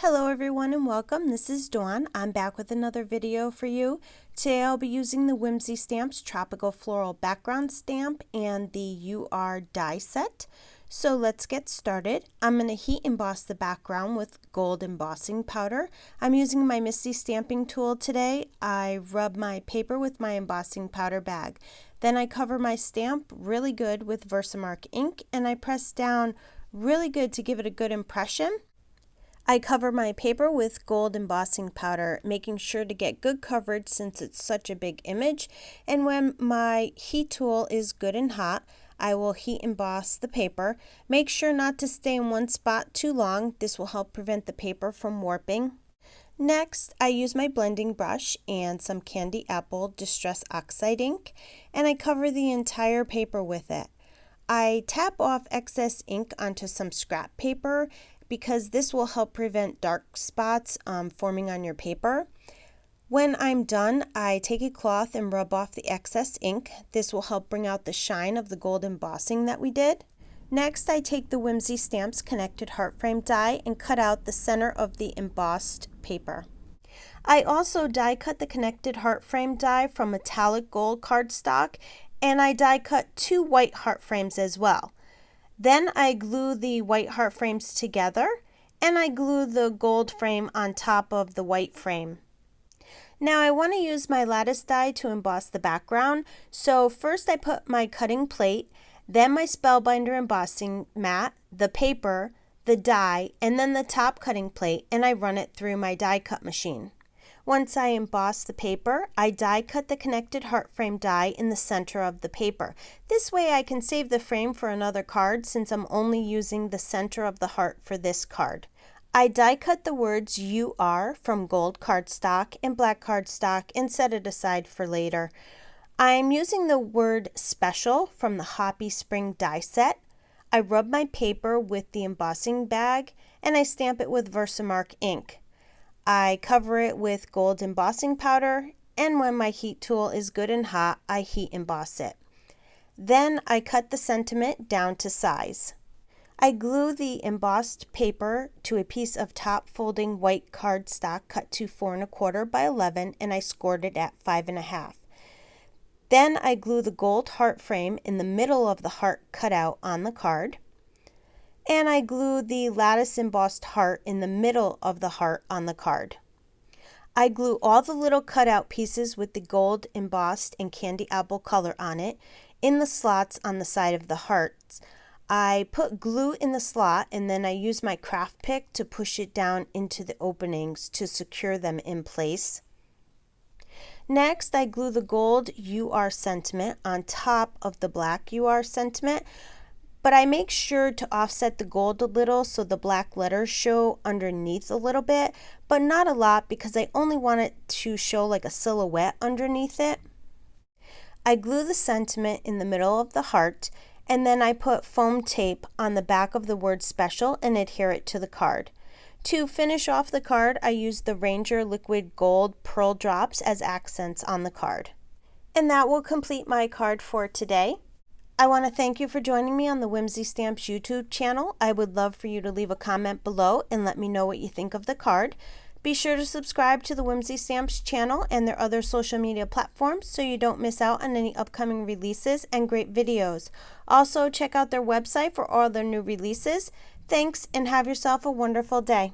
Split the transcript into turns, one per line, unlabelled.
Hello everyone and welcome. This is Dawn. I'm back with another video for you. Today I'll be using the Whimsy Stamps Tropical Floral Background Stamp and the UR die set. So let's get started. I'm going to heat emboss the background with gold embossing powder. I'm using my Misty stamping tool today. I rub my paper with my embossing powder bag. Then I cover my stamp really good with Versamark ink and I press down really good to give it a good impression. I cover my paper with gold embossing powder, making sure to get good coverage since it's such a big image. And when my heat tool is good and hot, I will heat emboss the paper. Make sure not to stay in one spot too long. This will help prevent the paper from warping. Next, I use my blending brush and some Candy Apple Distress Oxide ink, and I cover the entire paper with it. I tap off excess ink onto some scrap paper because this will help prevent dark spots forming on your paper. When I'm done, I take a cloth and rub off the excess ink. This will help bring out the shine of the gold embossing that we did. Next, I take the Whimsy Stamps Connected Heart Frame die and cut out the center of the embossed paper. I also die cut the Connected Heart Frame die from metallic gold cardstock, and I die cut 2 white heart frames as well. Then I glue the white heart frames together and I glue the gold frame on top of the white frame. Now I want to use my lattice die to emboss the background. So first I put my cutting plate, then my Spellbinder embossing mat, the paper, the die, and then the top cutting plate, and I run it through my die cut machine. Once I emboss the paper, I die cut the Connected Heart Frame die in the center of the paper. This way I can save the frame for another card since I'm only using the center of the heart for this card. I die cut the words "You Are" from gold cardstock and black cardstock and set it aside for later. I'm using the word "Special" from the Hoppy Spring die set. I rub my paper with the embossing bag and I stamp it with Versamark ink. I cover it with gold embossing powder, and when my heat tool is good and hot, I heat emboss it. Then I cut the sentiment down to size. I glue the embossed paper to a piece of top folding white cardstock cut to 4 1/4 by 11, and I scored it at 5 1/2. Then I glue the gold heart frame in the middle of the heart cutout on the card. And I glue the lattice embossed heart in the middle of the heart on the card. I glue all the little cutout pieces with the gold embossed and candy apple color on it in the slots on the side of the hearts. I put glue in the slot and then I use my craft pick to push it down into the openings to secure them in place. Next, I glue the gold UR sentiment on top of the black UR sentiment. But I make sure to offset the gold a little so the black letters show underneath a little bit, but not a lot because I only want it to show like a silhouette underneath it. I glue the sentiment in the middle of the heart and then I put foam tape on the back of the word "Special" and adhere it to the card. To finish off the card, I use the Ranger Liquid Gold Pearl Drops as accents on the card. And that will complete my card for today. I want to thank you for joining me on the Whimsy Stamps YouTube channel. I would love for you to leave a comment below and let me know what you think of the card. Be sure to subscribe to the Whimsy Stamps channel and their other social media platforms so you don't miss out on any upcoming releases and great videos. Also, check out their website for all their new releases. Thanks and have yourself a wonderful day.